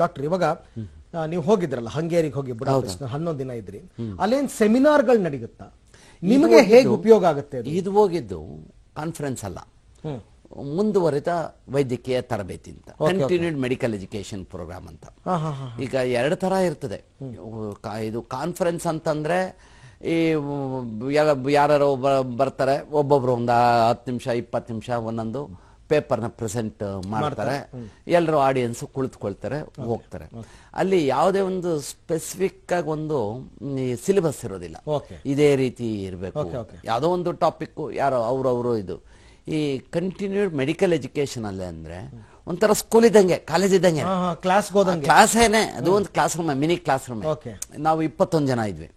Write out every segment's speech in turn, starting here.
Doctor ಇವಾಗ ನೀವು ಹೋಗಿದ್ರಲ್ಲ ಹಂಗೇರಿಗೆ ಹೋಗಿ ಬುಡಾಪೆಸ್ಟ್ 11 ದಿನ ಇದ್ರಿ ಅಲ್ಲೇನ್ ಸೆಮಿನಾರ್ಗಳು ನಡೆಯುತ್ತಾ ನಿಮಗೆ ಹೇಗೆ ಉಪಯೋಗ ಆಗುತ್ತೆ ಇದು ಹೋಗಿದ್ದು ಕಾನ್ಫರೆನ್ಸ್ ಅಲ್ಲ ಮುಂದುವರಿದ ವೈದ್ಯಕೀಯ ತರಬೇತಿ ಅಂತ ಕಂಟಿನ್ಯೂಡ್ ಮೆಡಿಕಲ್ ಎಜುಕೇಶನ್ ಪ್ರೋಗ್ರಾಮ್ ಅಂತ ಈಗ ಎರಡು ತರ ಇರ್ತದೆ ಇದು ಕಾನ್ಫರೆನ್ಸ್ ಅಂತಂದ್ರೆ ಈ ಯಾರು ಬರ್ತಾರೆ ಒಬ್ಬೊಬ್ರು ಒಂದು 10 ನಿಮಿಷ 20 ನಿಮಿಷ ಒಂದೊಂದು ಪೇಪರ್ನ ಪ್ರೆಸೆಂಟ್ ಮಾಡ್ತಾರೆ ಎಲ್ಲರೂ ಆಡಿಯನ್ಸ್ ಕುಳಿತುಕೊಳ್ತಾರೆ ಹೋಗ್ತಾರೆ ಅಲ್ಲಿ ಯಾವುದೇ ಒಂದು ಸ್ಪೆಸಿಫಿಕ್ ಆಗಿ ಒಂದು ಸಿಲೆಬಸ್ ಇರೋದಿಲ್ಲ ಇದೇ ರೀತಿ ಇರಬೇಕು ಯಾವುದೋ ಒಂದು ಟಾಪಿಕ್ ಯಾರೋ ಅವ್ರವರು ಇದು ಈ ಕಂಟಿನ್ಯೂಡ್ ಮೆಡಿಕಲ್ ಎಜುಕೇಶನ್ ಅಲ್ಲೇ ಅಂದ್ರೆ ಒಂಥರ ಸ್ಕೂಲ್ ಇದ್ದಂಗೆ ಕಾಲೇಜ್ ಇದ್ದಂಗೆ ಕ್ಲಾಸ್ ಏನೇ ಅದು ಒಂದು class room mini class room ನಾವು 21 ಜನ ಇದ್ವಿ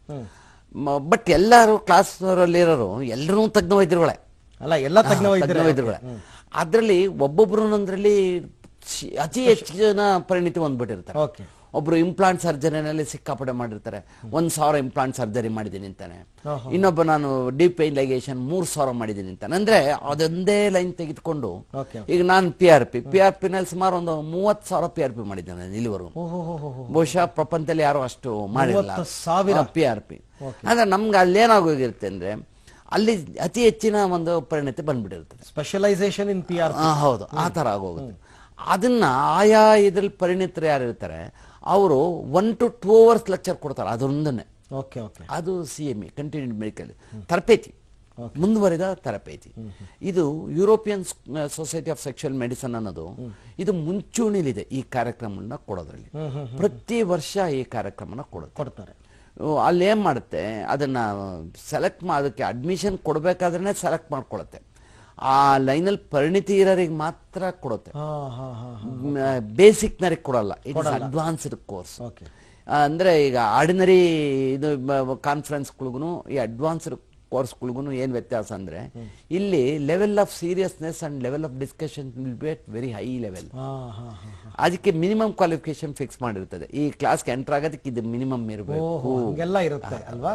ಬಟ್ ಎಲ್ಲರೂ ಕ್ಲಾಸ್ ಇರೋರು ಎಲ್ಲರೂ ತಜ್ಞ ವೈದ್ಯರುಗಳೇ ಅಲ್ಲ ಎಲ್ಲ ತಜ್ಞ ವೈದ್ಯರುಗಳೇ ಅದ್ರಲ್ಲಿ ಒಬ್ಬೊಬ್ರು ಅಂದ್ರಲ್ಲಿ ಅತಿ ಹೆಚ್ಚು ಜನ ಪರಿಣಿತಿ ಹೊಂದ್ಬಿಟ್ಟಿರ್ತಾರೆ ಒಬ್ರು ಇಂಪ್ಲಾಂಟ್ ಸರ್ಜರಿನಲ್ಲಿ ಸಿಕ್ಕಾಪಡೆ ಮಾಡಿರ್ತಾರೆ 1,000 ಇಂಪ್ಲಾಂಟ್ ಸರ್ಜರಿ ಮಾಡಿದೀನಿ ಅಂತಾನೆ ಇನ್ನೊಬ್ಬ ನಾನು ಡೀಪ್ ಪೈನ್ ಲೈಗೇಷನ್ 3,000 ಮಾಡಿದೀನಿ ಅಂತಾನೆ ಅಂದ್ರೆ ಅದೊಂದೇ ಲೈನ್ ತೆಗೆದುಕೊಂಡು ಈಗ ನಾನು ಪಿ ಆರ್ ಪಿ ನಲ್ಲಿ ಸುಮಾರು ಒಂದು 30,000 PRP ಮಾಡಿದ್ದೇನೆ ಇಲ್ಲಿವರೆಗೂ ಬಹುಶಃ ಪ್ರಪಂಚದಲ್ಲಿ ಯಾರು ಅಷ್ಟು ಮಾಡಿರಲಿಲ್ಲ PRP ಅಂದ್ರೆ ನಮ್ಗೆ ಅಲ್ಲೇನಾಗೋಗಿರುತ್ತೆ ಅಂದ್ರೆ ಅಲ್ಲಿ ಅತಿ ಹೆಚ್ಚಿನ ಒಂದು ಪರಿಣತಿ ಬಂದ್ಬಿಟ್ಟಿರ್ತದೆ ಸ್ಪೆಷಲೈಸೇಷನ್ ಇನ್ ಪಿ ಆರ್ ಹೌದು ಆ ತರ ಆಗೋಗುತ್ತೆ ಅದನ್ನ ಆಯಾ ಇದ್ರಲ್ಲಿ ಪರಿಣಿತರು ಯಾರು ಇರ್ತಾರೆ ಅವರು 1 to 2 hours ಲೆಕ್ಚರ್ ಕೊಡ್ತಾರೆ ಅದೊಂದನ್ನೇ ಅದು CME ಕಂಟಿನ್ಯೂಡ್ ಮೆಡಿಕಲ್ ತರಬೇತಿ ಮುಂದುವರಿದ ತರಬೇತಿ ಇದು European society of sexual medicine ಅನ್ನೋದು ಇದು ಮುಂಚೂಣಿಲಿದೆ ಈ ಕಾರ್ಯಕ್ರಮನ ಕೊಡೋದ್ರಲ್ಲಿ ಪ್ರತಿ ವರ್ಷ ಈ ಕಾರ್ಯಕ್ರಮನ ಕೊಡ್ತಾರೆ ಅಲ್ಲಿ ಏನ್ ಮಾಡುತ್ತೆ ಅದನ್ನ ಸೆಲೆಕ್ಟ್ ಮಾಡೋದಕ್ಕೆ ಅಡ್ಮಿಷನ್ ಕೊಡ್ಬೇಕಾದ್ರೆ ಸೆಲೆಕ್ಟ್ ಮಾಡ್ಕೊಳುತ್ತೆ ಆ ಲೈನಲ್ಲಿ ಪರಿಣಿತಿ ಇರೋರಿಗೆ ಮಾತ್ರ ಕೊಡುತ್ತೆ ಬೇಸಿಕ್ ನರಿಗೆ ಕೊಡಲ್ಲ ಇಟ್ಸ್ ಅಡ್ವಾನ್ಸ್ಡ್ ಕೋರ್ಸ್ ಅಂದ್ರೆ ಈಗ ಆರ್ಡಿನರಿ ಇದು ಕಾನ್ಫರೆನ್ಸ್ಗಳಿಗೂ ಈ ಅಡ್ವಾನ್ಸ್ಡ್ ಕೋರ್ಸ್ಗಳಿಗೂ ಏನ್ ವ್ಯತ್ಯಾಸ ಅಂದ್ರೆ ಇಲ್ಲಿ level of seriousness and level of discussion will be at very high level ಅದಕ್ಕೆ ಮಿನಿಮಮ್ ಕ್ವಾಲಿಫಿಕೇಶನ್ ಫಿಕ್ಸ್ ಮಾಡಿರ್ತದೆ ಈ ಕ್ಲಾಸ್ಗೆ ಎಂಟರ್ ಆಗೋದಕ್ಕೆ ಇದು ಮಿನಿಮಮ್ ಇರಬೇಕು ಇರುತ್ತೆ ಅಲ್ವಾ.